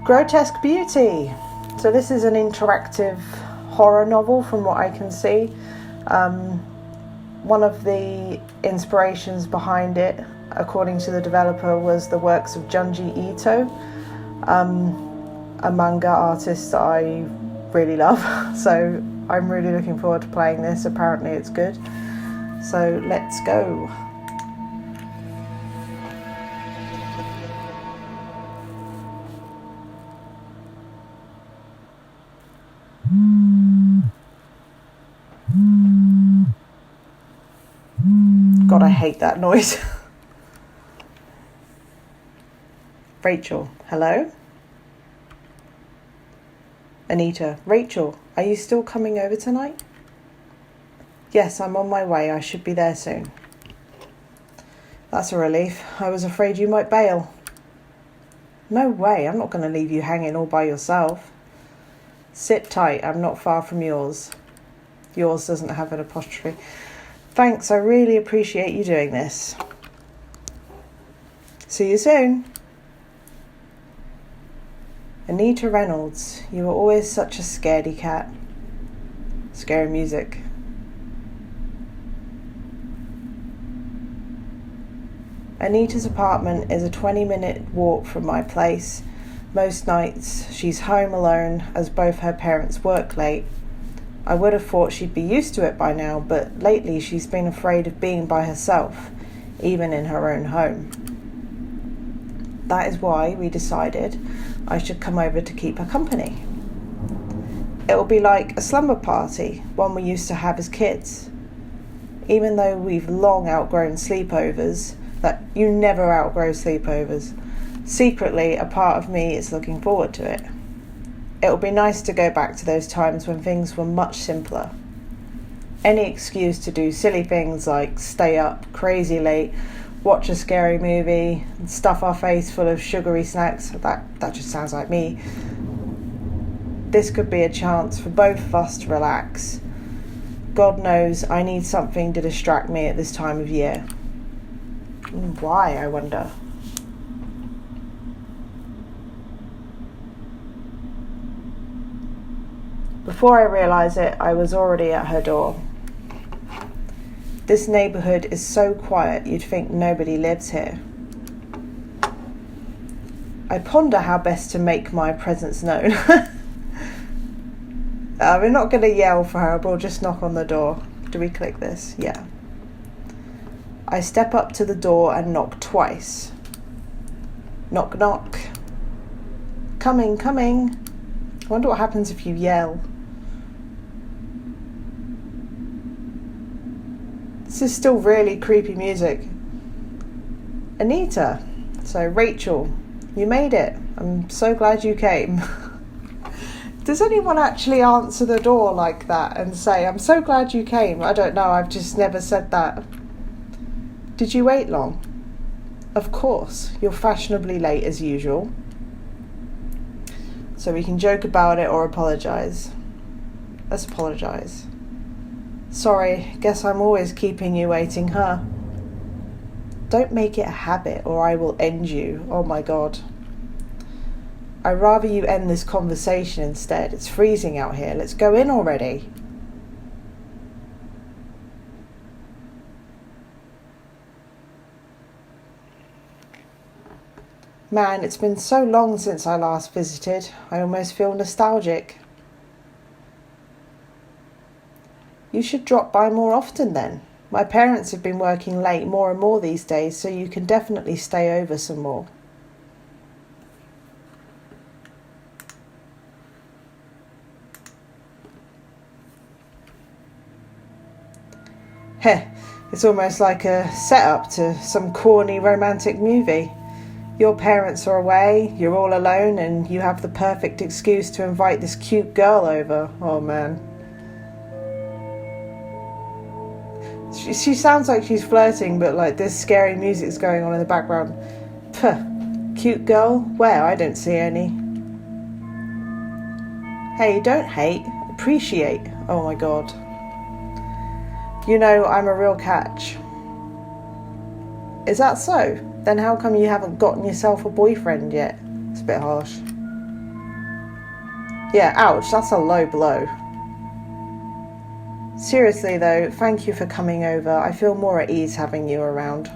Grotesque Beauty. So this is an interactive horror novel from what I can see. One of the inspirations behind it, according to the developer, was the works of Junji, a manga artist that I really love. So I'm really looking forward to playing this. Apparently it's good. So let's go. God, I hate that noise. Rachel, hello? Anita, Rachel, are you still coming over tonight? Yes, I'm on my way. I should be there soon. That's a relief. I was afraid you might bail. No way, I'm not going to leave you hanging all by yourself. Sit tight, I'm not far from yours. Yours doesn't have an apostrophe. Thanks, I really appreciate you doing this. See you soon. Anita Reynolds, you were always such a scaredy cat. Scary music. Anita's apartment is a 20-minute walk from my place. Most nights she's home alone as both her parents work late. I would have thought she'd be used to it by now, but lately she's been afraid of being by herself, even in her own home. That is why we decided I should come over to keep her company. It will be like a slumber party, one we used to have as kids. Even though we've long outgrown sleepovers, that you never outgrow sleepovers, secretly a part of me is looking forward to it. It'll be nice to go back to those times when things were much simpler. Any excuse to do silly things like stay up crazy late, watch a scary movie, and stuff our face full of sugary snacks. That just sounds like me. This could be a chance for both of us to relax. God knows I need something to distract me at this time of year. Why, I wonder? Before I realise it, I was already at her door. This neighbourhood is so quiet you'd think nobody lives here. I ponder how best to make my presence known. We're not going to yell for her, we'll just knock on the door. Do we click this? Yeah. I step up to the door and knock twice. Knock, knock. Coming, coming. I wonder what happens if you yell. This is still really creepy music. Anita. So, Rachel, you made it. I'm so glad you came. Does anyone actually answer the door like that and say, I'm so glad you came? I don't know, I've just never said that. Did you wait long? Of course, you're fashionably late as usual. So we can joke about it or apologise. Let's apologise. Sorry, guess I'm always keeping you waiting, huh? Don't make it a habit or I will end you. Oh my God. I'd rather you end this conversation instead. It's freezing out here. Let's go in already. Man, it's been so long since I last visited. I almost feel nostalgic. You should drop by more often then. My parents have been working late more and more these days, so you can definitely stay over some more. Heh, it's almost like a setup to some corny romantic movie. Your parents are away, you're all alone, and you have the perfect excuse to invite this cute girl over. Oh man. She sounds like she's flirting, but like this scary music's going on in the background. Puh. Cute girl? Where? I don't see any. Hey, don't hate. Appreciate. Oh my God. You know, I'm a real catch. Is that so? Then how come you haven't gotten yourself a boyfriend yet? It's a bit harsh. Yeah, ouch, that's a low blow. Seriously though, thank you for coming over. I feel more at ease having you around.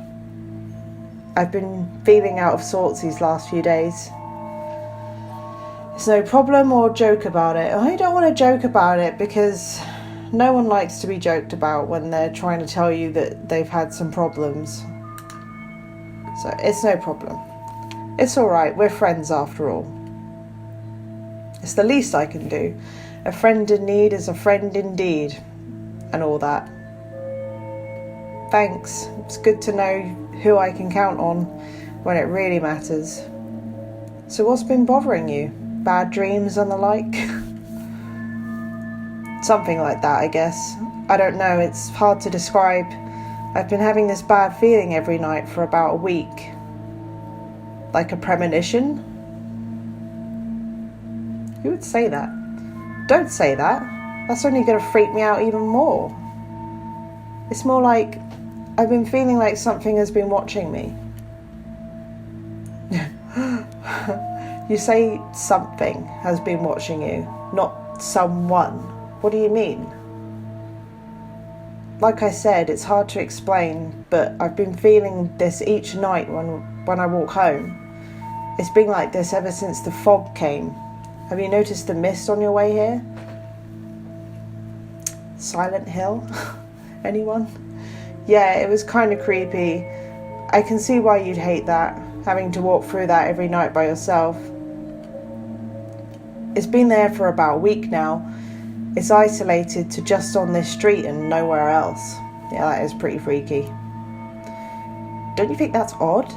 I've been feeling out of sorts these last few days. It's no problem or joke about it. I don't want to joke about it because no one likes to be joked about when they're trying to tell you that they've had some problems. So it's no problem. It's alright, we're friends after all. It's the least I can do. A friend in need is a friend indeed. And all that. Thanks. It's good to know who I can count on when it really matters. So what's been bothering you? Bad dreams and the like? Something like that, I guess. I don't know, it's hard to describe. I've been having this bad feeling every night for about a week. Like a premonition? Who would say that? Don't say that. That's only going to freak me out even more. It's more like I've been feeling like something has been watching me. You say something has been watching you, not someone. What do you mean? Like I said, it's hard to explain, but I've been feeling this each night when I walk home. It's been like this ever since the fog came. Have you noticed the mist on your way here? Silent Hill? Anyone? Yeah, it was kind of creepy. I can see why you'd hate that, having to walk through that every night by yourself. It's been there for about a week now. It's isolated to just on this street and nowhere else. Yeah, that is pretty freaky. Don't you think that's odd?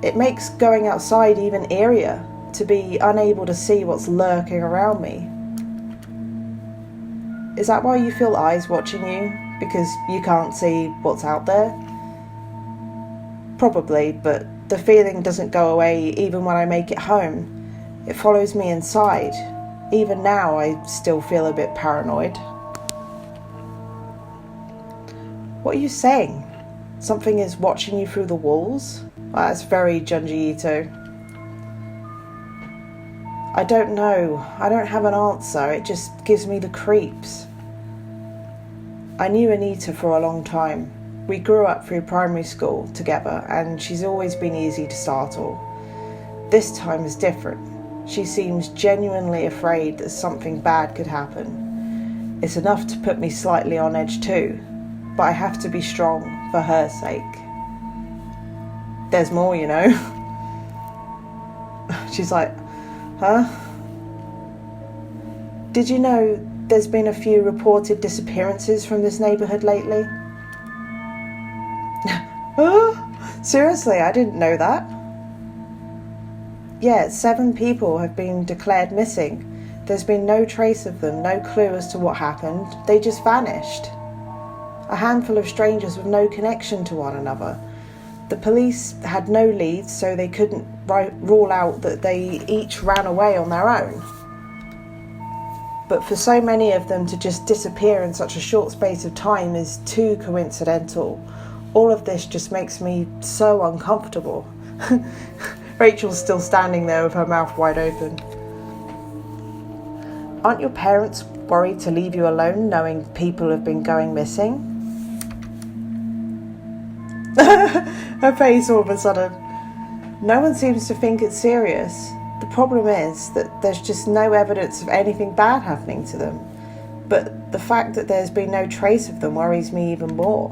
It makes going outside even eerier, to be unable to see what's lurking around me. Is that why you feel eyes watching you? Because you can't see what's out there? Probably, but the feeling doesn't go away even when I make it home. It follows me inside. Even now, I still feel a bit paranoid. What are you saying? Something is watching you through the walls? Well, that's very Junji. I don't know. I don't have an answer. It just gives me the creeps. I knew Anita for a long time. We grew up through primary school together, and she's always been easy to startle. This time is different. She seems genuinely afraid that something bad could happen. It's enough to put me slightly on edge too, but I have to be strong for her sake. There's more, you know. She's like, huh? Did you know there's been a few reported disappearances from this neighbourhood lately? Seriously, I didn't know that. Yeah, 7 people have been declared missing. There's been no trace of them, no clue as to what happened. They just vanished. A handful of strangers with no connection to one another. The police had no leads, so they couldn't rule out that they each ran away on their own. But for so many of them to just disappear in such a short space of time is too coincidental. All of this just makes me so uncomfortable. Rachel's still standing there with her mouth wide open. Aren't your parents worried to leave you alone knowing people have been going missing? Her face all of a sudden. No one seems to think it's serious. The problem is that there's just no evidence of anything bad happening to them. But the fact that there's been no trace of them worries me even more.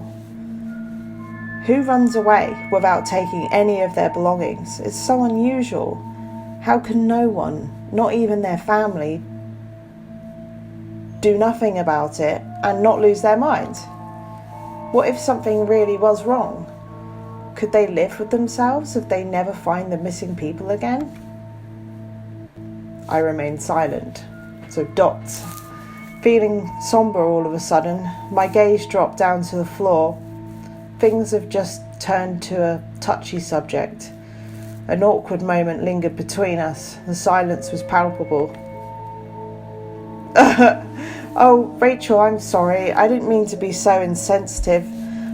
Who runs away without taking any of their belongings? It's so unusual. How can no one, not even their family, do nothing about it and not lose their mind? What if something really was wrong? Could they live with themselves if they never find the missing people again? I remained silent. So dots. Feeling sombre all of a sudden, my gaze dropped down to the floor. Things have just turned to a touchy subject. An awkward moment lingered between us. The silence was palpable. Oh, Rachel, I'm sorry. I didn't mean to be so insensitive.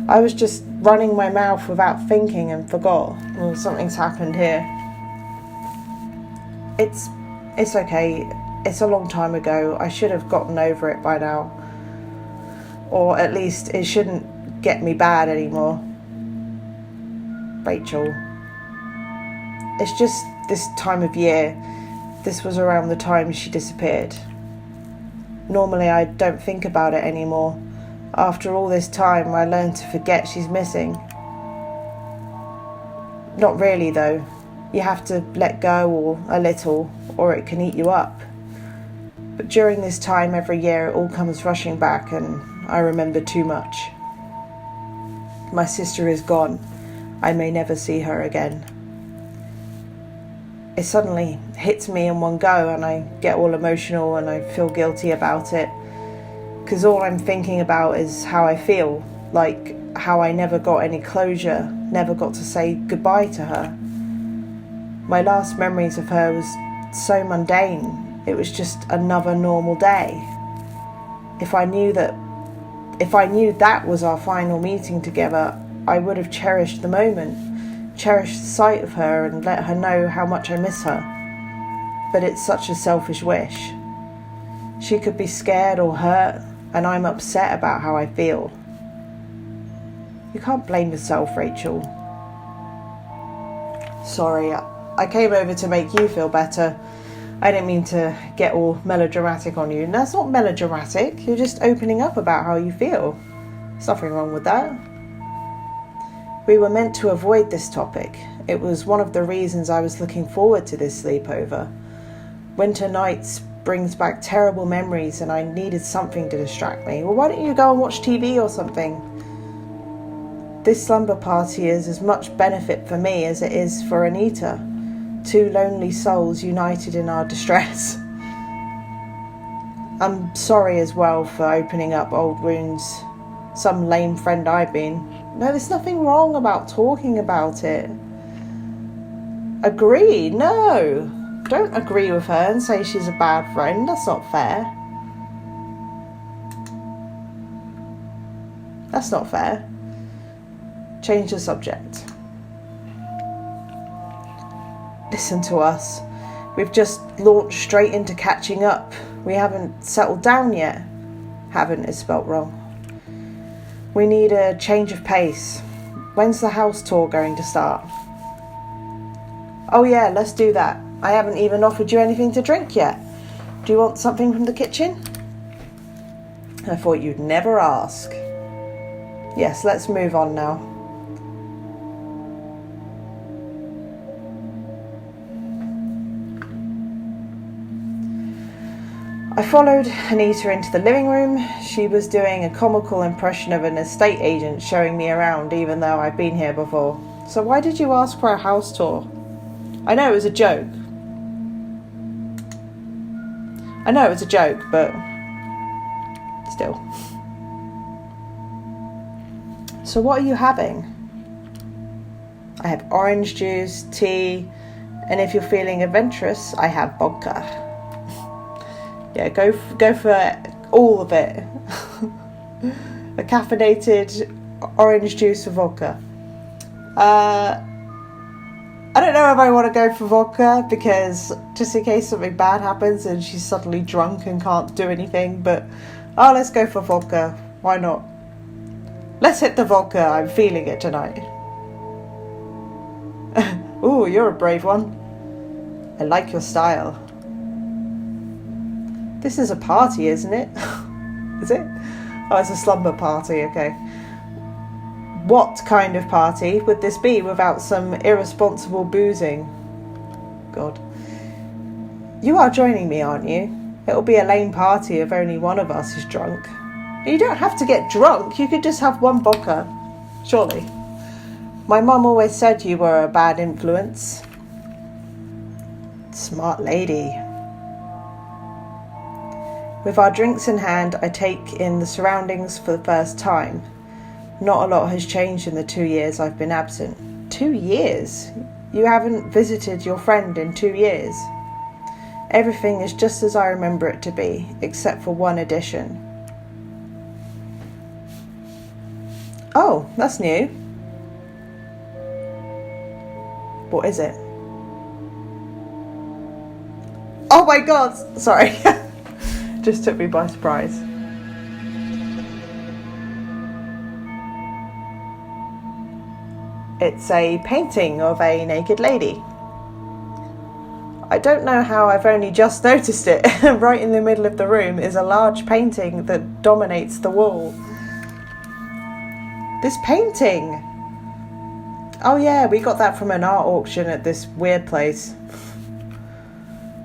I was just running my mouth without thinking and forgot. Well, something's happened here. It's okay. It's a long time ago. I should have gotten over it by now. Or at least it shouldn't get me bad anymore. Rachel. It's just this time of year. This was around the time she disappeared. Normally I don't think about it anymore. After all this time, I learned to forget she's missing. Not really though. You have to let go or a little, or it can eat you up. But during this time every year it all comes rushing back and I remember too much. My sister is gone. I may never see her again. It suddenly hits me in one go and I get all emotional and I feel guilty about it. Because all I'm thinking about is how I feel, like how I never got any closure, never got to say goodbye to her. My last memories of her was so mundane. It was just another normal day. If I knew that was our final meeting together, I would have cherished the moment, cherished the sight of her and let her know how much I miss her. But it's such a selfish wish. She could be scared or hurt, and I'm upset about how I feel. You can't blame yourself, Rachel. Sorry, I came over to make you feel better. I didn't mean to get all melodramatic on you. And that's not melodramatic. You're just opening up about how you feel. There's nothing wrong with that. We were meant to avoid this topic. It was one of the reasons I was looking forward to this sleepover. Winter nights brings back terrible memories and I needed something to distract me. Well, why don't you go and watch TV or something? This slumber party is as much benefit for me as it is for Anita. Two lonely souls united in our distress. I'm sorry as well for opening up old wounds. Some lame friend I've been. No, there's nothing wrong about talking about it. Agree? No. Don't agree with her and say she's a bad friend. That's not fair. That's not fair. Change the subject. Listen to us. We've just launched straight into catching up. We haven't settled down yet. Haven't is spelt wrong. We need a change of pace. When's the house tour going to start? Oh yeah, let's do that. I haven't even offered you anything to drink yet. Do you want something from the kitchen? I thought you'd never ask. Yes, let's move on now. I followed Anita into the living room. She was doing a comical impression of an estate agent showing me around even though I've been here before. So why did you ask for a house tour? I know it was a joke. But still. So what are you having? I have orange juice, tea, and if you're feeling adventurous, I have vodka. Yeah, go for all of it. A caffeinated orange juice with vodka. I don't know if I want to go for vodka because just in case something bad happens and she's suddenly drunk and can't do anything, but let's go for vodka. Why not? Let's hit the vodka. I'm feeling it tonight. Ooh, you're a brave one. I like your style. This is a party, isn't it? Is it? Oh, it's a slumber party, okay. What kind of party would this be without some irresponsible boozing? God. You are joining me, aren't you? It'll be a lame party if only one of us is drunk. You don't have to get drunk, you could just have one vodka. Surely. My mum always said you were a bad influence. Smart lady. With our drinks in hand, I take in the surroundings for the first time. Not a lot has changed in the 2 years I've been absent. 2 years? You haven't visited your friend in 2 years. Everything is just as I remember it to be, except for one addition. Oh, that's new. What is it? Oh my god, sorry. Just took me by surprise. It's a painting of a naked lady. I don't know how I've only just noticed it. Right in the middle of the room is a large painting that dominates the wall. This painting! Oh yeah, we got that from an art auction at this weird place.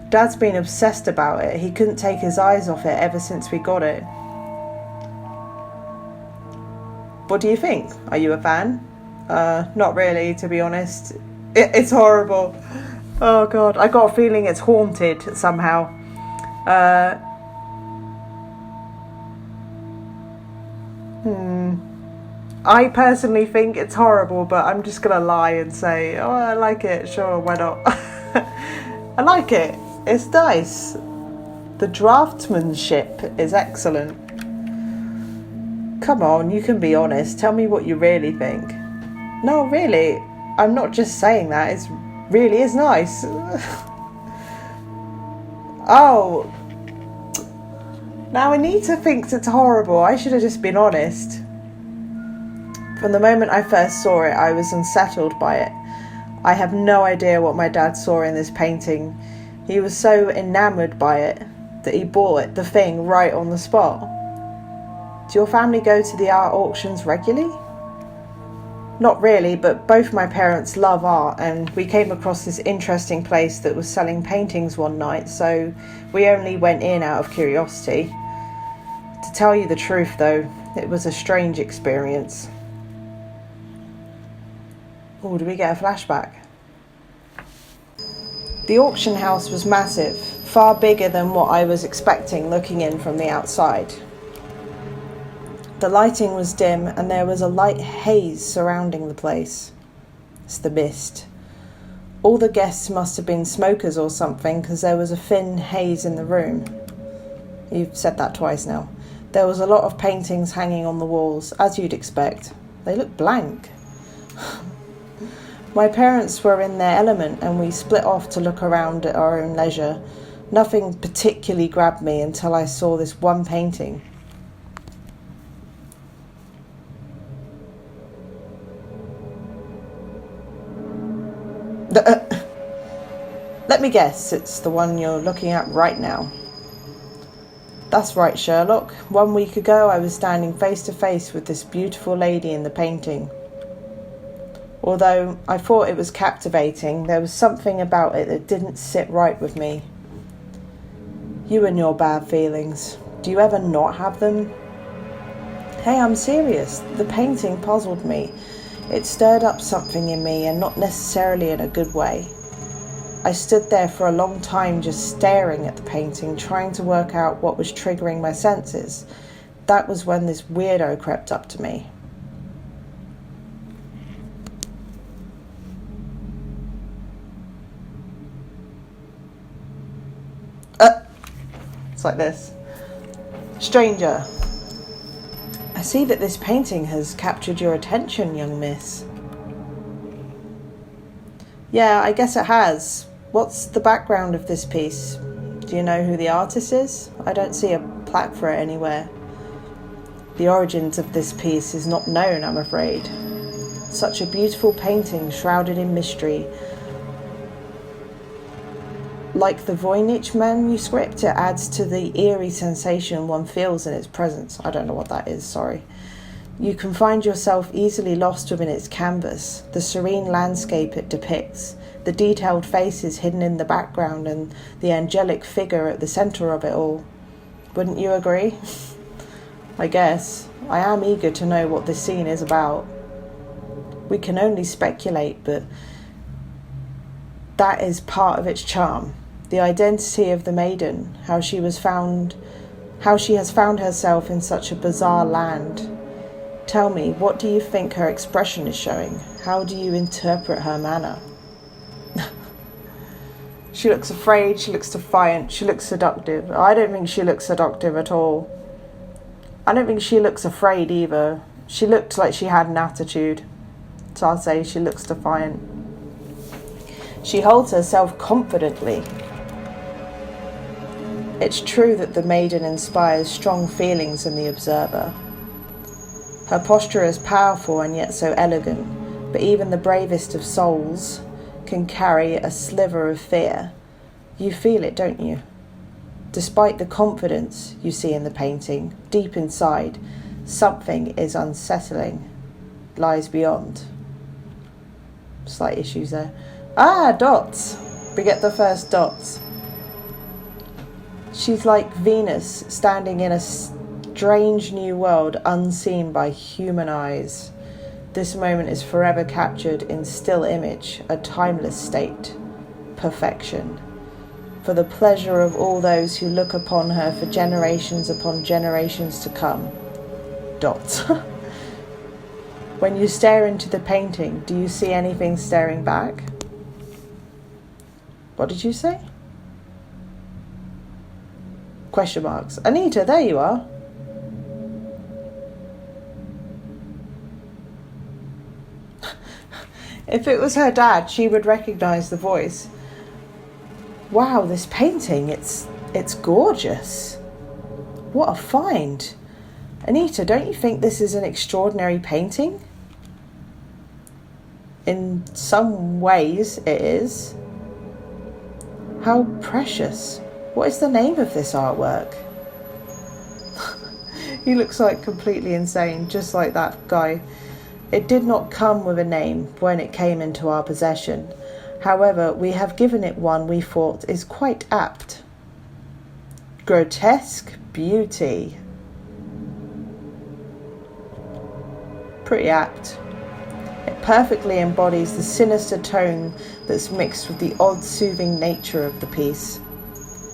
Dad's been obsessed about it. He couldn't take his eyes off it ever since we got it. What do you think? Are you a fan? Not really, to be honest. It's horrible. Oh god, I got a feeling it's haunted somehow. I personally think it's horrible, but I'm just gonna lie and say, oh, I like it. Sure, why not? I like it. It's nice. The draftsmanship is excellent. Come on, you can be honest. Tell me what you really think. No, really, I'm not just saying that. It really is nice. Oh, now I need to think it's horrible. I should have just been honest. From the moment I first saw it, I was unsettled by it. I have no idea what my dad saw in this painting. He was so enamoured by it that he bought the thing right on the spot. Do your family go to the art auctions regularly? Not really, but both my parents love art, and we came across this interesting place that was selling paintings one night, so we only went in out of curiosity. To tell you the truth though, it was a strange experience. Oh, do we get a flashback? The auction house was massive, far bigger than what I was expecting looking in from the outside. The lighting was dim and there was a light haze surrounding the place. It's the mist. All the guests must have been smokers or something, because there was a thin haze in the room. You've said that twice now. There was a lot of paintings hanging on the walls, as you'd expect. They look blank. My parents were in their element and we split off to look around at our own leisure. Nothing particularly grabbed me until I saw this one painting. Let me guess, it's the one you're looking at right now. That's right, Sherlock. 1 week ago I was standing face to face with this beautiful lady in the painting. Although I thought it was captivating, there was something about it that didn't sit right with me. You and your bad feelings. Do you ever not have them? Hey, I'm serious. The painting puzzled me. It stirred up something in me, and not necessarily in a good way. I stood there for a long time just staring at the painting, trying to work out what was triggering my senses. That was when this weirdo crept up to me. It's like this. Stranger. I see that this painting has captured your attention, young miss. Yeah, I guess it has. What's the background of this piece? Do you know who the artist is? I don't see a plaque for it anywhere. The origins of this piece is not known, I'm afraid. Such a beautiful painting shrouded in mystery. Like the Voynich manuscript, it adds to the eerie sensation one feels in its presence. I don't know what that is, sorry. You can find yourself easily lost within its canvas, the serene landscape it depicts, the detailed faces hidden in the background, and the angelic figure at the centre of it all. Wouldn't you agree? I guess. I am eager to know what this scene is about. We can only speculate, but that is part of its charm. The identity of the maiden, how she has found herself in such a bizarre land. Tell me, what do you think her expression is showing? How do you interpret her manner? She looks afraid, she looks defiant, she looks seductive. I don't think she looks seductive at all. I don't think she looks afraid either. She looked like she had an attitude. So I'll say she looks defiant. She holds herself confidently. It's true that the maiden inspires strong feelings in the observer. Her posture is powerful and yet so elegant, but even the bravest of souls can carry a sliver of fear. You feel it, don't you? Despite the confidence you see in the painting, deep inside, something is unsettling, lies beyond. Slight issues there. Dots! We get the first dots. She's like Venus standing in a strange new world unseen by human eyes. This moment is forever captured in still image, a timeless state, perfection, for the pleasure of all those who look upon her for generations upon generations to come. Dots. When you stare into the painting, do you see anything staring back? What did you say? Question marks. Anita, there you are. If it was her dad, she would recognise the voice. Wow, this painting, it's gorgeous. What a find. Anita, don't you think this is an extraordinary painting? In some ways, it is. How precious. What is the name of this artwork? He looks like completely insane, just like that guy. It did not come with a name when it came into our possession. However, we have given it one we thought is quite apt. Grotesque Beauty. Pretty apt. It perfectly embodies the sinister tone that's mixed with the odd soothing nature of the piece.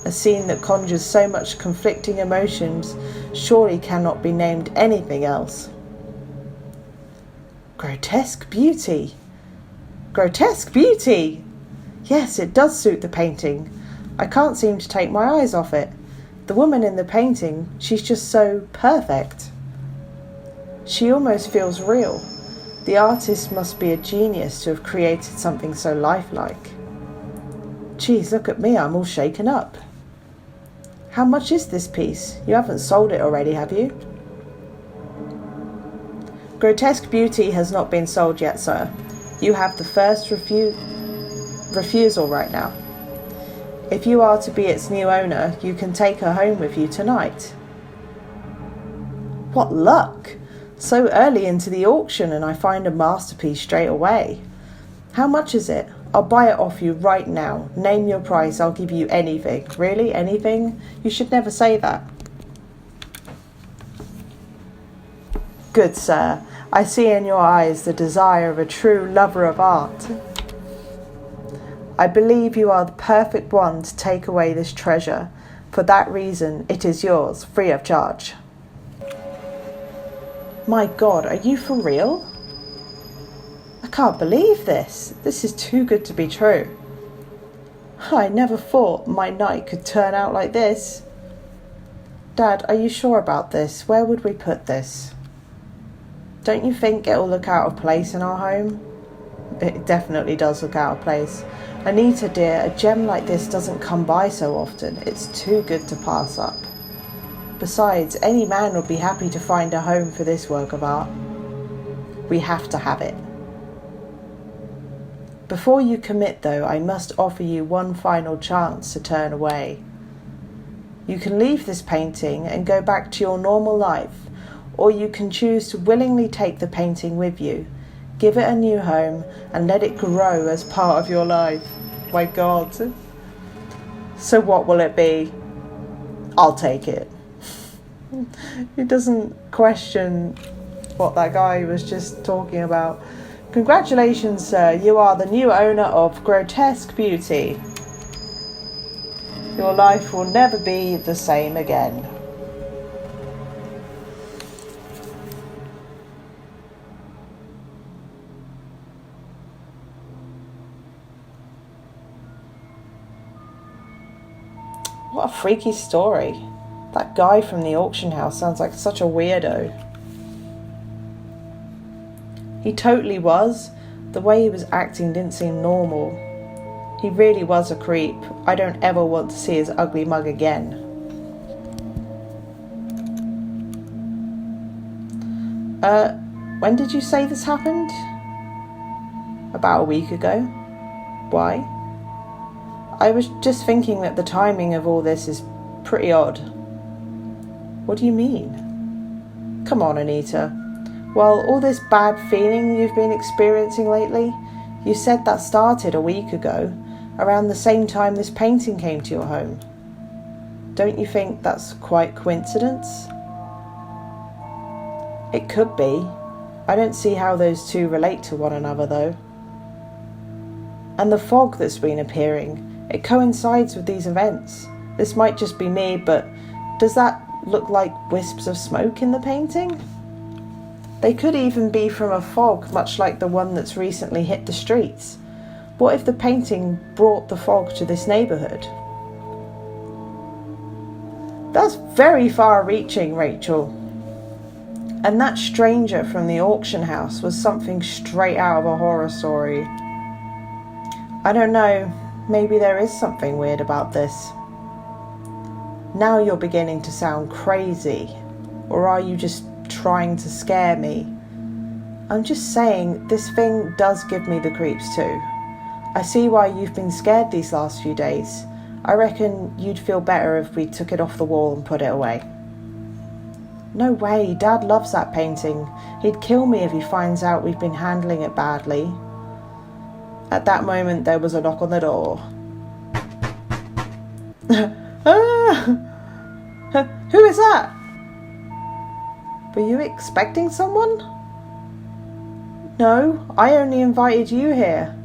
A scene that conjures so much conflicting emotions surely cannot be named anything else. Grotesque Beauty. Grotesque Beauty! Yes, it does suit the painting. I can't seem to take my eyes off it. The woman in the painting, she's just so perfect. She almost feels real. The artist must be a genius to have created something so lifelike. Geez, look at me, I'm all shaken up. How much is this piece? You haven't sold it already, have you? Grotesque Beauty has not been sold yet, sir. You have the first refusal right now. If you are to be its new owner, you can take her home with you tonight. What luck! So early into the auction and I find a masterpiece straight away. How much is it? I'll buy it off you right now. Name your price, I'll give you anything. Really? Anything? You should never say that. Good sir, I see in your eyes the desire of a true lover of art. I believe you are the perfect one to take away this treasure. For that reason, it is yours, free of charge. My God, are you for real? I can't believe this. This is too good to be true. I never thought my night could turn out like this. Dad, are you sure about this? Where would we put this? Don't you think it'll look out of place in our home? It definitely does look out of place. Anita dear, a gem like this doesn't come by so often. It's too good to pass up. Besides, any man would be happy to find a home for this work of art. We have to have it. Before you commit though, I must offer you one final chance to turn away. You can leave this painting and go back to your normal life, or you can choose to willingly take the painting with you, give it a new home and let it grow as part of your life. My God. So what will it be? I'll take it. He doesn't question what that guy was just talking about. Congratulations, sir. You are the new owner of Grotesque Beauty. Your life will never be the same again. What a freaky story. That guy from the auction house sounds like such a weirdo. He totally was. The way he was acting didn't seem normal. He really was a creep. I don't ever want to see his ugly mug again. When did you say this happened? About a week ago. Why? I was just thinking that the timing of all this is pretty odd. What do you mean? Come on, Anita. Well, all this bad feeling you've been experiencing lately, you said that started a week ago, around the same time this painting came to your home. Don't you think that's quite coincidence? It could be. I don't see how those two relate to one another, though. And the fog that's been appearing, it coincides with these events. This might just be me, but does that look like wisps of smoke in the painting? They could even be from a fog, much like the one that's recently hit the streets. What if the painting brought the fog to this neighbourhood? That's very far-reaching, Rachel. And that stranger from the auction house was something straight out of a horror story. I don't know, maybe there is something weird about this. Now you're beginning to sound crazy, or are you just trying to scare me? I'm just saying, this thing does give me the creeps too. I see why you've been scared these last few days. I reckon you'd feel better if we took it off the wall and put it away. No way, Dad loves that painting. He'd kill me if he finds out we've been handling it badly. At that moment, there was a knock on the door. Who is that? Were you expecting someone? No, I only invited you here.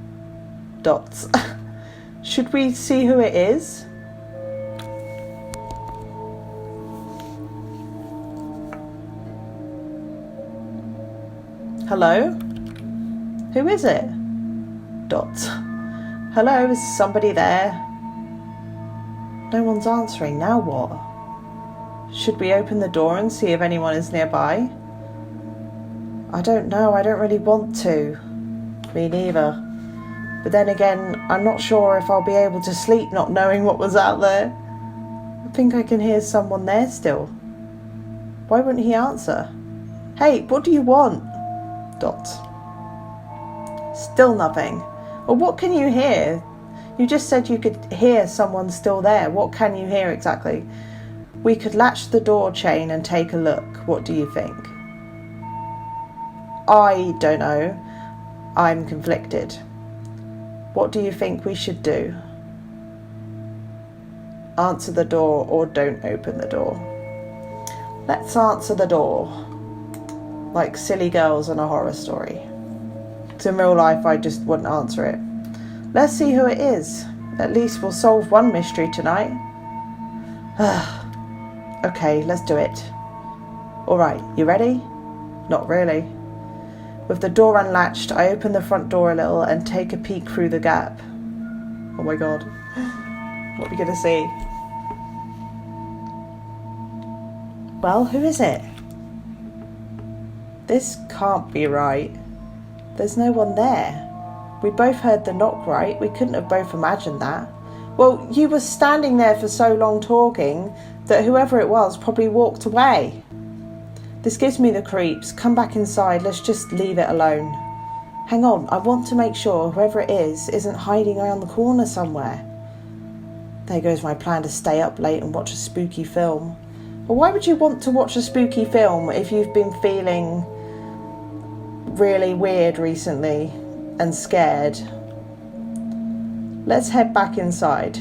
Dots. Should we see who it is? Hello? Who is it? Dots. Hello, is somebody there? No one's answering, now what? Should we open the door and see if anyone is nearby? I don't know, I don't really want to. Me neither. But then again, I'm not sure if I'll be able to sleep not knowing what was out there. I think I can hear someone there still. Why wouldn't he answer? Hey, what do you want? Dots. Still nothing. Well, what can you hear? You just said you could hear someone still there. What can you hear exactly? We could latch the door chain and take a look. What do you think? I don't know. I'm conflicted. What do you think we should do? Answer the door or don't open the door. Let's answer the door. Like silly girls in a horror story. So in real life, I just wouldn't answer it. Let's see who it is. At least we'll solve one mystery tonight. Okay, let's do it. Alright, you ready? Not really. With the door unlatched, I open the front door a little and take a peek through the gap. Oh my god. What are we gonna see? Well, who is it? This can't be right. There's no one there. We both heard the knock, right? We couldn't have both imagined that. Well, you were standing there for so long talking that whoever it was probably walked away. This gives me the creeps. Come back inside. Let's just leave it alone. Hang on. I want to make sure whoever it is isn't hiding around the corner somewhere. There goes my plan to stay up late and watch a spooky film. Well, why would you want to watch a spooky film if you've been feeling really weird recently and scared? Let's head back inside.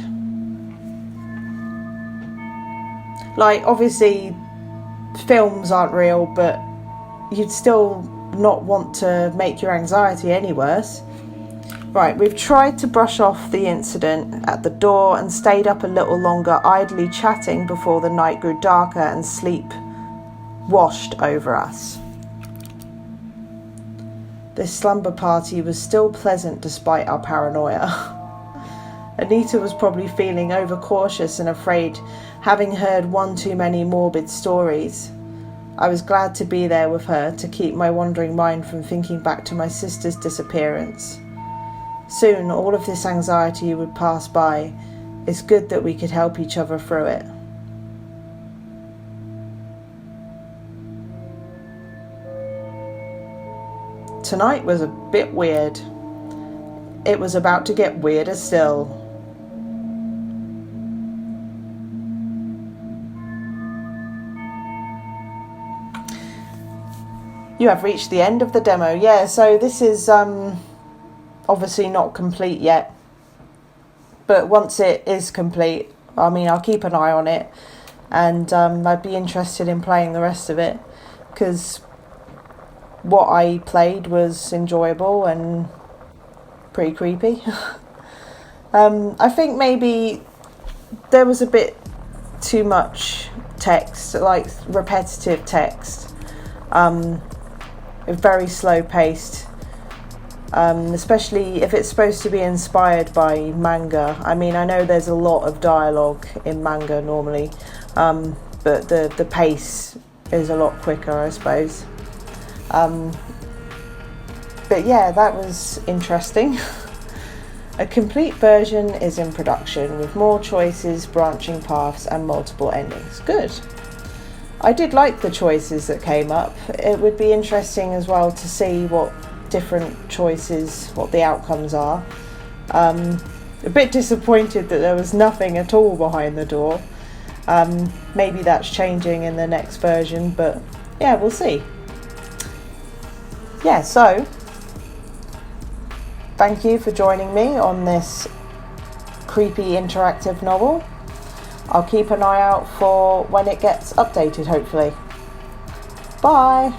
Like, obviously, films aren't real, but you'd still not want to make your anxiety any worse. Right, we've tried to brush off the incident at the door and stayed up a little longer, idly chatting before the night grew darker and sleep washed over us. This slumber party was still pleasant despite our paranoia. Anita was probably feeling overcautious and afraid, having heard one too many morbid stories. I was glad to be there with her to keep my wandering mind from thinking back to my sister's disappearance. Soon all of this anxiety would pass by. It's good that we could help each other through it. tonight was a bit weird. It was about to get weirder still. You have reached the end of the demo. Yeah, so this is obviously not complete yet. But once it is complete, I mean, I'll keep an eye on it. And I'd be interested in playing the rest of it. Because what I played was enjoyable and pretty creepy. I think maybe there was a bit too much text, like repetitive text. Very slow paced, especially if it's supposed to be inspired by manga. I mean, I know there's a lot of dialogue in manga normally, but the pace is a lot quicker, I suppose. But yeah, that was interesting. A complete version is in production with more choices, branching paths and multiple endings. Good. I did like the choices that came up. It would be interesting as well to see what different choices, what the outcomes are. A bit disappointed that there was nothing at all behind the door. Maybe that's changing in the next version, but yeah, we'll see. Yeah, so thank you for joining me on this creepy interactive novel. I'll keep an eye out for when it gets updated, hopefully. Bye!